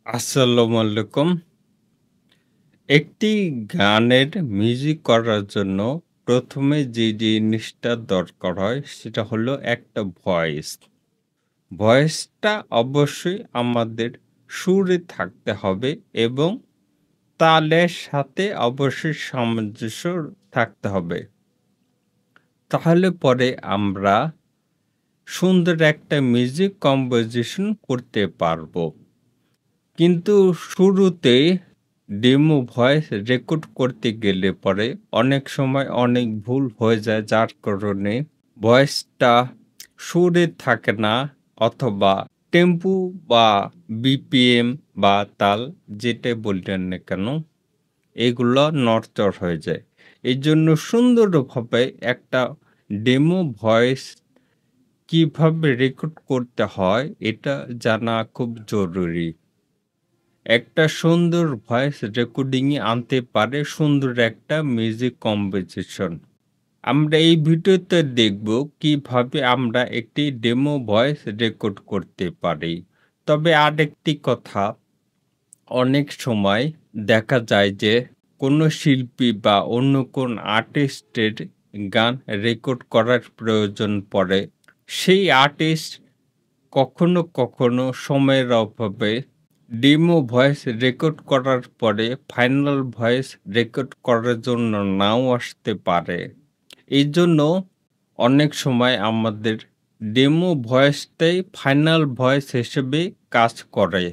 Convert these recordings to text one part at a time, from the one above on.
আসসালামু আলাইকুম। একটি গানের মিউজিক করার জন্য ১ম এ যে জিনিসটা দরকার হয় সেটা হলো একটা ভয়েস। ভয়েসটা অবশ্যই আমাদের সুরে থাকতে হবে এবং তালের সাথে অবশ্যই সামঞ্জস্য থাকতে হবে। তাহলে পরে আমরা সুন্দর একটা মিউজিক কম্পোজিশন করতে পারবো। কিন্তু শুরুতে ডেমো ভয়েস রেকর্ড করতে গেলে পরে অনেক সময় অনেক ভুল হয়ে যায়, যার কারণে ভয়েসটা সুরে থাকে না অথবা টেম্পো বা বিপিএম বা তাল যেটাই বললেন না কেন এগুলো নড়চড় হয়ে যায়। এজন্য সুন্দরভাবে একটা ডেমো ভয়েস কিভাবে রেকর্ড করতে হয় এটা জানা খুব জরুরি। একটা সুন্দর ভয়েস রেকর্ডিং এ আনতে পারে সুন্দর একটা মিউজিক কম্পোজিশন। আমরা এই ভিডিওতে দেখব কিভাবে আমরা একটি ডেমো ভয়েস রেকর্ড করতে পারি। তবে আরেকটি কথা, অনেক সময় দেখা যায় যে কোনো শিল্পী বা অন্য কোন আর্টিস্টের গান রেকর্ড করার প্রয়োজন পড়ে। সেই আর্টিস্ট কখনো সময়ের অভাবে ডেমো ভয়েস রেকর্ড করার পরে ফাইনাল ভয়েস রেকর্ড করার জন্য নাও আসতে পারে। এইজন্য অনেক সময় আমাদের ডেমো ভয়েসটাই ফাইনাল ভয়েস হিসেবে কাজ করে।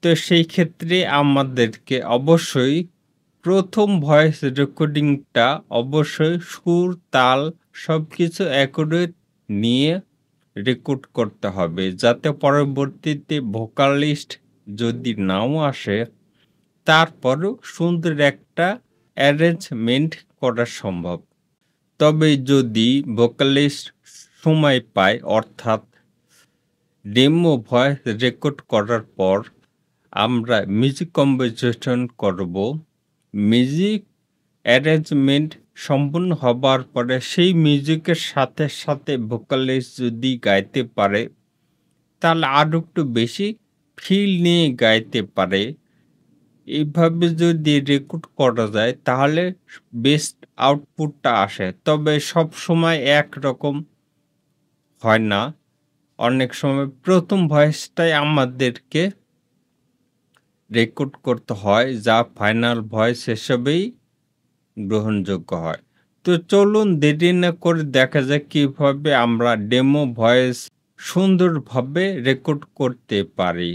তো সেই ক্ষেত্রে আমাদেরকে অবশ্যই ১ম ভয়েস রেকর্ডিংটা অবশ্যই সুর, তাল সবকিছু অ্যাকুরেট নিয়ে রেকর্ড করতে হবে। যাতে পরবর্তীতে ভোকালিস্ট যদি নাও আসে, তারপরেও সুন্দর একটা অ্যারেঞ্জমেন্ট করা সম্ভব। তবে যদি ভোকালিস্ট সময় পায়, অর্থাৎ ডেমো ভয়েস রেকর্ড করার পর আমরা মিউজিক কম্পোজিশন করব। মিউজিক অ্যারেঞ্জমেন্ট সম্পূর্ণ হবার পরে সেই মিউজিকের সাথে ভোকালিস্ট যদি গাইতে পারে, তাহলে আরো একটু বেশি ফিল নিয়ে গাইতে পারে। এইভাবে যদি রেকর্ড করা যায় তাহলে বেস্ট আউটপুটটা আসে। তবে সবসময় একরকম হয় না। অনেক সময় ১ম ভয়েসটাই আমাদেরকে রেকর্ড করতে হয়, যা ফাইনাল ভয়েস হিসেবেই গ্রহণযোগ্য হয়। তো চলুন দেরি না করে দেখা যাক কিভাবে আমরা ডেমো ভয়েস সুন্দরভাবে রেকর্ড করতে পারি।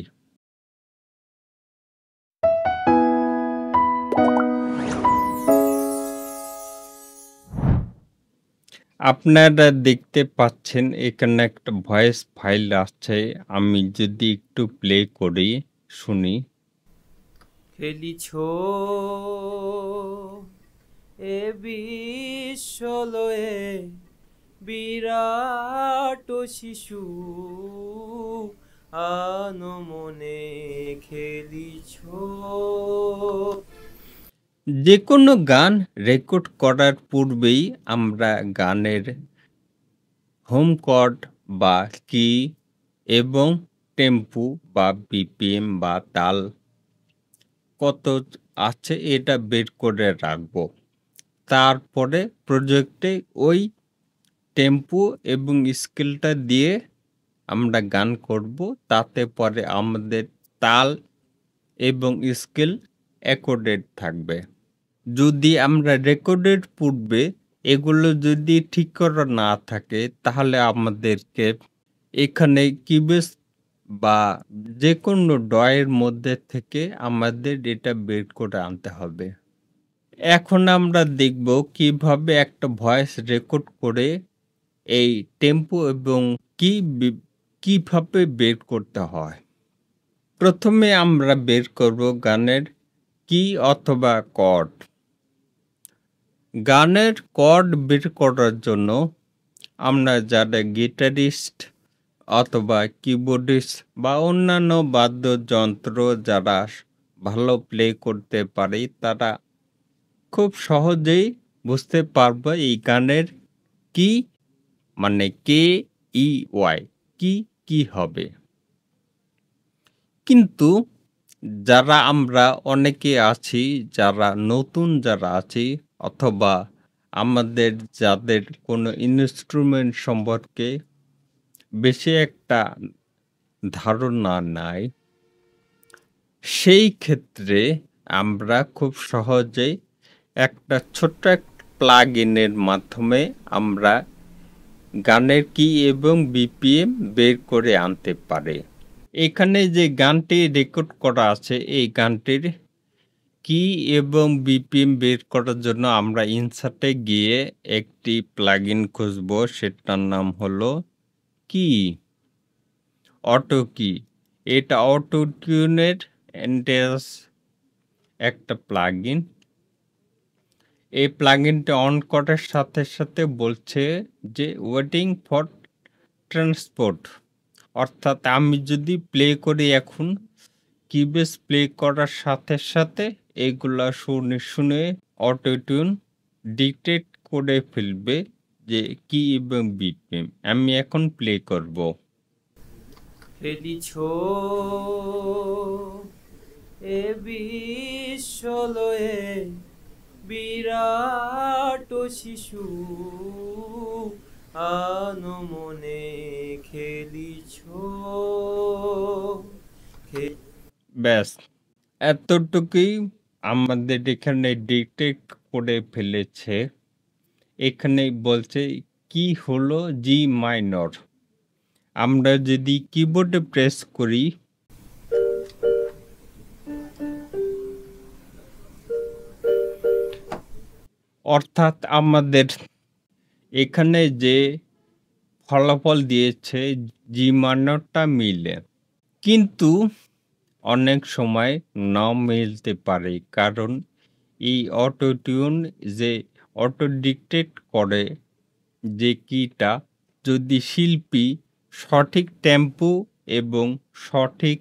আপনারা দেখতে পাচ্ছেন এখানে একটা ভয়েস ফাইল আছে। আমি যদি একটু প্লে করি, শুনি। খেলিছ এ বিশ্বলয়ে বিরাট শিশু আনমনে খেলিছ। যেকোনো গান রেকর্ড করার পূর্বেই আমরা গানের হোম কর্ড বা কি এবং টেম্পো বা বিপিএম বা তাল কত আছে এটা বের করে রাখবো। তারপরে প্রজেক্টে ওই টেম্পো এবং স্কেলটা দিয়ে আমরা গান করব। তাতে পরে আমাদের তাল এবং স্কেল অ্যাকর্ডেড থাকবে। যদি আমরা রেকর্ডের পূর্বে এগুলো যদি ঠিক করা না থাকে, তাহলে আমাদেরকে এখানে কিবেস বা যেকোনো ড্রয়ের মধ্যে থেকে আমাদের এটা বের করে আনতে হবে। এখন আমরা দেখব কিভাবে একটা ভয়েস রেকর্ড করে এই টেম্পো এবং কি কিভাবে বের করতে হয়। প্রথমে আমরা বের করব গানের কি অথবা কর্ড। গানের কর্ড বের করার জন্য আমরা যারা গিটারিস্ট অথবা কিবোর্ডিস্ট বা অন্যান্য বাদ্যযন্ত্র যারা ভালো প্লে করতে পারে, তারা খুব সহজেই বুঝতে পারবে এই গানের কি মানে কে ই ওয়াই কি কি হবে। কিন্তু যারা আমরা অনেকে আছি, যারা নতুন যারা আছি অথবা আমাদের যাদের কোনো ইন্সট্রুমেন্ট সম্পর্কে বেশি একটা ধারণা নাই, সেই ক্ষেত্রে আমরা খুব সহজেই একটা ছোট্ট প্লাগ-ইনের মাধ্যমে আমরা গানের কি এবং বিপিএম বের করে আনতে পারি। এখানে যে গানটি রেকর্ড করা আছে, এই গানটির কি এবং বিপিএম বের করার জন্য আমরা ইনসার্টে গিয়ে একটি প্লাগ-ইন খুঁজব। সেটার নাম হলো কি? অটো কি। এটা অটো টিউনের এন্টেরাস একটা প্লাগ-ইন। এই প্লাগ-ইনটা অন করার সাথে সাথে বলছে যে ওয়েটিং ফর ট্রান্সপোর্ট, অর্থাৎ আমি যদি প্লে করি এখন, কিবেস প্লে করার সাথে সাথে এগুলা শুনে অটো টিউন ডিটেক্ট করে ফেলবে যে কি এবং বিপিএম। আমি এখন প্লে করব। খেলিছ এ বিশ্বলয়ে বিরাট শিশু আনমনে খেলিছ। ব্যাস, এতটুকুই আমাদের এখানে ডিটেক্ট করে ফেলেছে। এখানে বলছে কি হলো জি মাইনর। আমরা যদি কিবোর্ডে প্রেস করি, অর্থাৎ আমাদের এখানে যে ফলাফল দিয়েছে জি মাইনরটা মিলে, কিন্তু অনেক সময় নাও মিলতে পারে, কারণ এই অটো টিউন যে অটো ডিটেক্ট করে যে কিটা, যদি শিল্পী সঠিক টেম্পো এবং সঠিক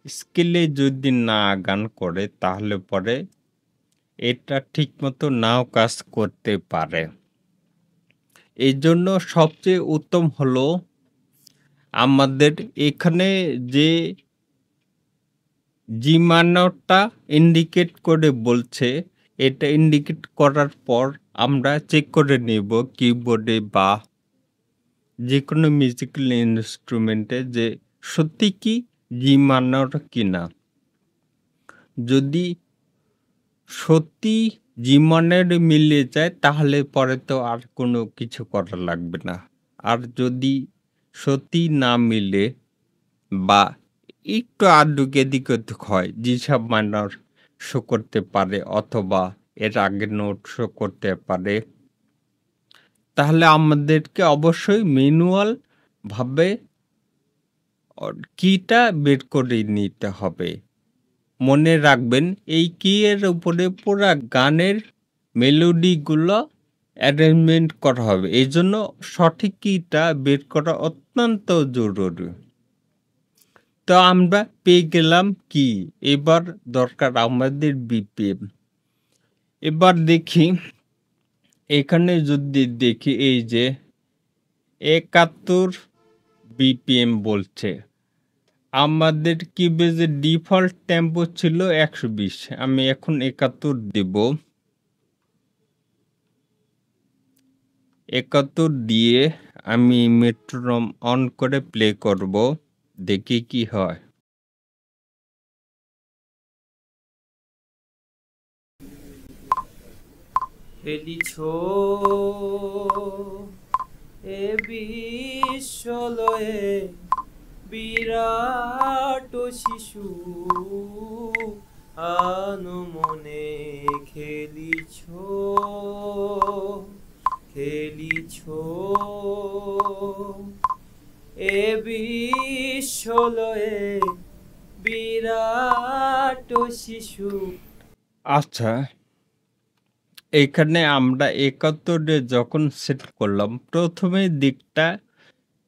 স্কেলে যদি না গান করে, তাহলে পরে এটা ঠিকমতো নাও কাজ করতে পারে। এই জন্য সবচেয়ে উত্তম হলো আমাদের এখানে যে জি মাইনরটা ইন্ডিকেট করে বলছে, এটা ইন্ডিকেট করার পর আমরা চেক করে নেব কিবোর্ডে বা যে কোনো মিউজিক্যাল ইন্সট্রুমেন্টে যে সত্যি কি জি মাইনর কিনা। যদি সত্যি জি মাইনরে মিলে যায়, তাহলে পরে তো আর কোনো কিছু করা লাগবে না। আর যদি সত্যি না মিলে বা একটু আধটু এদিক ওদিক হয়, জি সব মাইনর শো করতে পারে অথবা এর আগের নোট শো করতে পারে, তাহলে আমাদেরকে অবশ্যই ম্যানুয়াল ভাবে কিটা বের করে নিতে হবে। মনে রাখবেন, এই কি এর উপরে পুরা গানের মেলোডিগুলো অ্যারেঞ্জমেন্ট করা হবে। এই জন্য সঠিক কিটা বের করা অত্যন্ত জরুরি। তো আমরা পেয়ে গেলাম কি, এবার দরকার আমাদের বিপিএম। এবার দেখি, এখানে যদি দেখি এই যে 71 বিপিএম বলছে। আমাদের কিবোর্ডের ডিফল্ট টেম্পো ছিল 120। আমি এখন 71 দেব। 71 দিয়ে আমি মেট্রোনম অন করে প্লে করব, দেখি কি হয়। খেলিছ এ বিশ্বলয়ে বিরাট শিশু আনমনে খেলিছ। খেলিছ এ বিশ্বলয়ে বিরাট শিশু। আচ্ছা, এখানে আমরা 71-এ যখন সেট করলাম, প্রথমে দিকটা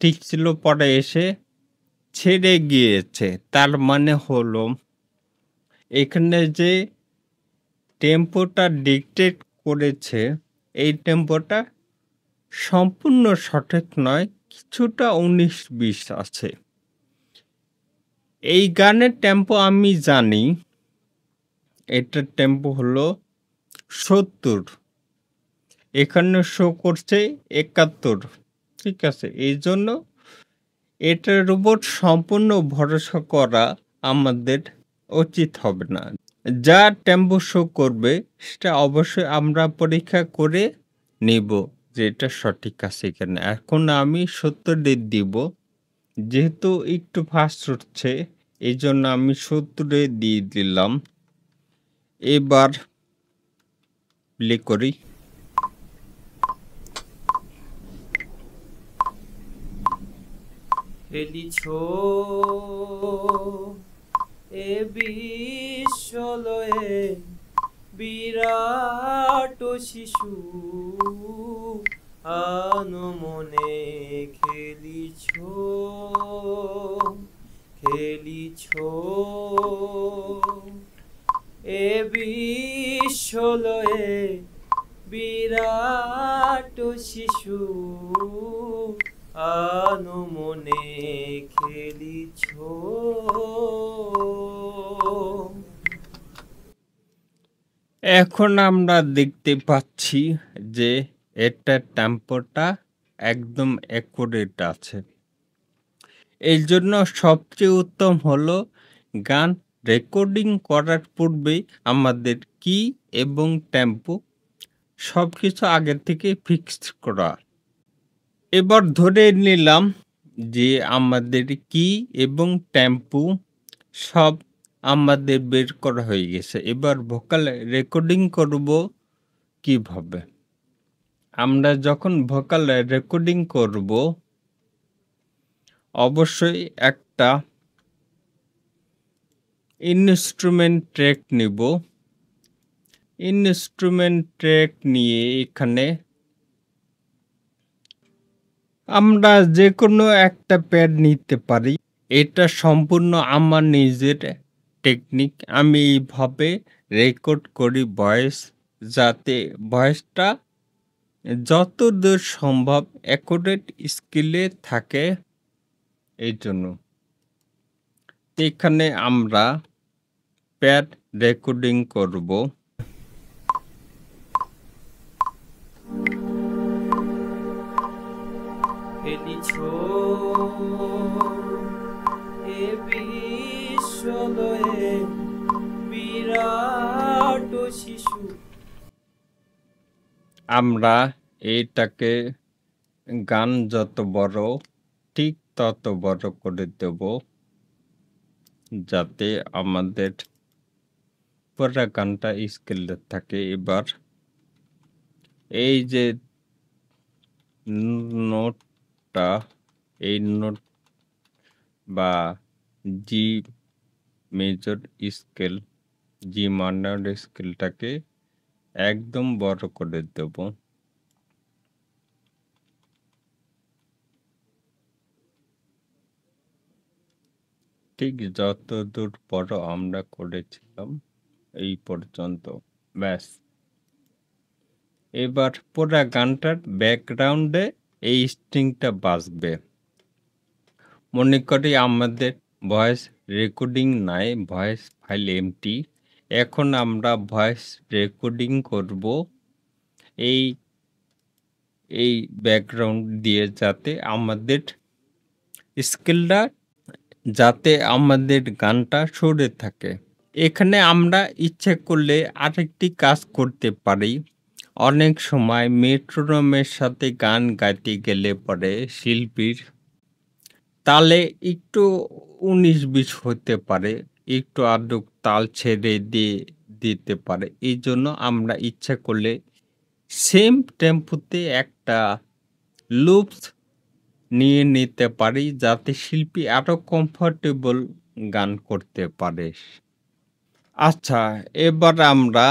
ঠিক ছিল, পরে এসে ছেড়ে গিয়েছে। তার মানে হলো এখানে যে টেম্পোটা ডিক্টেট করেছে, এই টেম্পোটা সম্পূর্ণ সঠিক নয়, কিছুটা 19-20 আছে। এই গানের টেম্পো আমি জানি। এটার টেম্পো হলো ৭০। এখানে শো করছে ৭১। ঠিক আছে? এইজন্য এটার উপর সম্পূর্ণ ভরসা করা আমাদের উচিত হবে না। যা টেম্পো শো করবে সেটা অবশ্যই আমরা পরীক্ষা করে নিব যে এটা সঠিক আছে কিনা। এখন আমি ৭০ দিব। যেহেতু একটু ফাস্ট হচ্ছে এইজন্য আমি ৭০ দিয়ে দিলাম। এবার প্লে করি। খেলিছ এ বিশ্বলয়ে বিরাট শিশু আনমনে খেলিছ খেলিছ এ বিশ্বলয়ে বিরাট শিশু আনমনে খেলিছ। এখন আমরা দেখতে পাচ্ছি যে এটার টেম্পোটা একদম অ্যাকুরেট আছে। এইজন্য সবচেয়ে উত্তম হলো গান রেকর্ডিং করার পূর্বেই আমাদের কি এবং টেম্পো সবকিছু আগে থেকে ফিক্সড করা। এবার ধরে নিলাম যে আমাদের কি এবং টেম্পো সব আমাদের বের করা হয়ে গেছে। এবার ভোকাল রেকর্ডিং করব কিভাবে? আমরা যখন ভোকাল রেকর্ডিং করব অবশ্যই একটা ইন্সট্রুমেন্ট ট্র্যাক নিব। ইন্সট্রুমেন্ট ট্র্যাক নিয়ে এখানে আমরা যেকোনো একটা প্যাড নিতে পারি। এটা সম্পূর্ণ আমার নিজের টেকনিক। আমি এইভাবে রেকর্ড করি ভয়েস, যাতে ভয়েসটা যতদূর সম্ভব অ্যাকুরেট স্কেলে থাকে এইজন্য। এখানে আমরা প্যাড রেকর্ডিং করব। খেলিছ এ বিশ্বলয়ে বিরাট শিশু। আমরা এটাকে গান যত বড় ঠিক তত বড় করে দেব, যাতে আমাদের পুরা গানটা স্কেলে থাকে। এবার এই যে নোটটা, এই নোট বা জি মেজর স্কেল, জি মাইনর স্কেলটাকে একদম বড় করে দেব। ঠিক যতদূর বড় আমরা করেছিলাম এই পর্যন্ত, ব্যাস। এবার পুরা গানটার ব্যাকগ্রাউন্ডে এই স্ট্রিংটা বাজবে। মনে করি আমাদের ভয়েস রেকর্ডিং নাই, ভয়েস ফাইল এমটি। এখন আমরা ভয়েস রেকর্ডিং করব এই এই ব্যাকগ্রাউন্ড দিয়ে, যাতে আমাদের স্কেলটা, যাতে আমাদের গানটা সরে থাকে। এখানে আমরা ইচ্ছে করলে আরেকটি কাজ করতে পারি। অনেক সময় মেট্রোনোমের সাথে গান গাইতে গেলে পরে শিল্পীর তালে একটু ১৯-২০ হতে পারে, একটু আধটু তাল ছেড়ে দিতে পারে। এইজন্য আমরা ইচ্ছা করলে সেম টেম্পোতে একটা লুপস নিয়ে নিতে পারি, যাতে শিল্পী আরো কমফোর্টেবল গান করতে পারে। আচ্ছা, এবার আমরা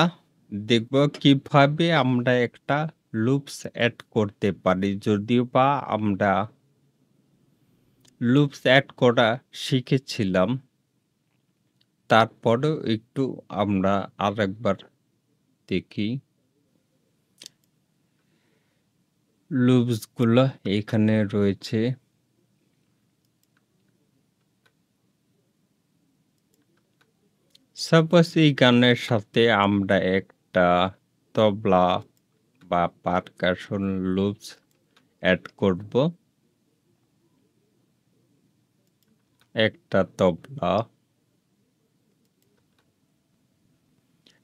দেখব কিভাবে আমরা একটা লুপস এড করতে পারি। যদিও বা আমরা লুপস এড করা শিখেছিলাম, তারপরেও একটু আমরা আরেকবার দেখি। লুপসগুলো এখানে রয়েছে। সাপোজ এই গানের সাথে আমরা একটা তবলা বা পারকাশন লুপস অ্যাড করব। একটা তবলা।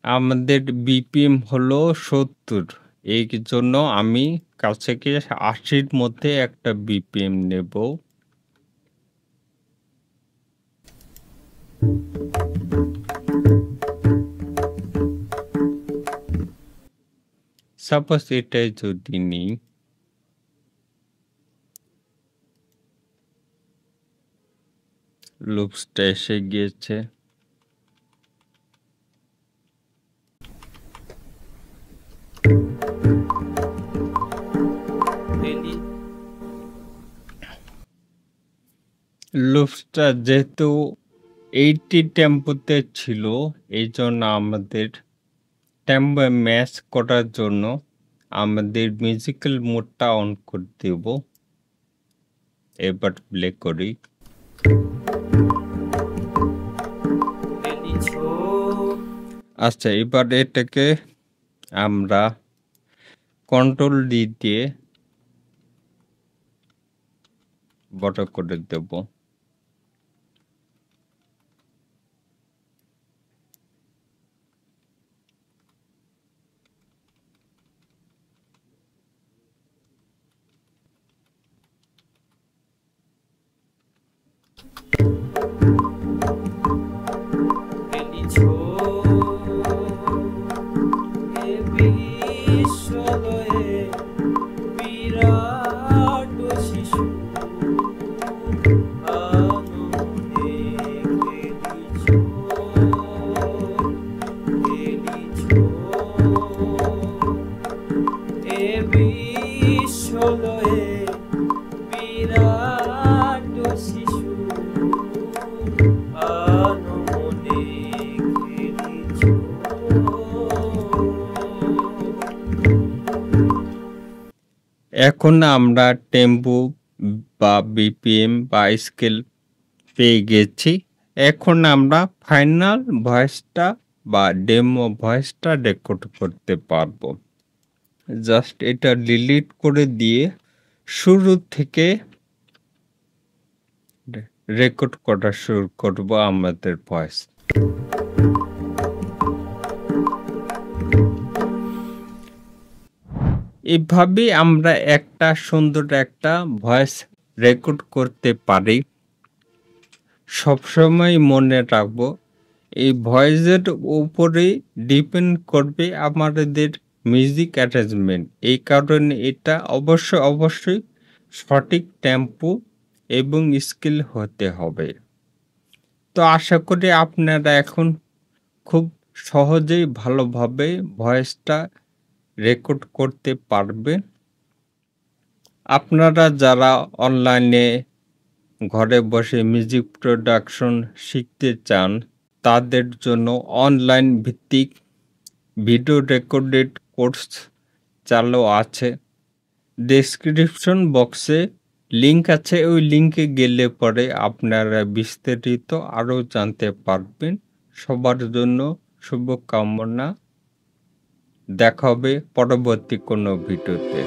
আমাদের বিপিএম হলো 70। এই জন্য আমি কাছে গিয়ে 80-র মধ্যে একটা বিপিএম নেব। সাপোজ এটাই যদি নিই, লুপসটা এসে গিয়েছে। ফেলি লুপসটা যেহেতু 80 টেম্পোতে ছিল, এই জন্য আমাদের টেম্পো ম্যাচ করার জন্য আমাদের মিউজিক্যাল মোডটা অন করে দেব। এবার প্লে করি। ফেলিছ আচ্ছা, এবার এটাকে আমরা কন্ট্রোল ডি দিয়ে বড় করে দেব। ফেলিছ এ বিশ্বলয়ে বিরাট শিশু আনন্দে খেলিছ এ বিশ্বলয়ে বিরাট শিশু আনমনে খেলিছ। এখন আমরা টেম্পো বা বিপিএম বা স্কেল পেয়ে গেছি। এখন আমরা ফাইনাল ভয়েসটা বা ডেমো ভয়েসটা রেকর্ড করতে পারবো। জাস্ট এটা ডিলিট করে দিয়ে শুরু থেকে রেকর্ড করা শুরু করব আমাদের ভয়েস। এভাবে আমরা একটা সুন্দর একটা ভয়েস রেকর্ড করতে পারি। সবসময় মনে রাখবো, এই ভয়েসের উপরে ডিপেন্ড করবে আমাদের মিউজিক অ্যারেঞ্জমেন্ট। এই কারণে এটা অবশ্যই সঠিক টেম্পো এবং স্কেল হতে হবে। তো আশা করি আপনারা এখন খুব সহজেই ভালোভাবে ভয়েসটা রেকর্ড করতে পারবেন। আপনারা যারা অনলাইনে ঘরে বসে মিউজিক প্রোডাকশন শিখতে চান, তাদের জন্য অনলাইন ভিত্তিক ভিডিও রেকর্ডেড কোর্স চালু আছে। ডেসক্রিপশন বক্সে লিংক আছে, ওই লিংকে গেলে পরে আপনারা বিস্তারিত আরও জানতে পারবেন। সবার জন্য শুভকামনা। দেখা হবে পরবর্তী কোনো ভিডিওতে।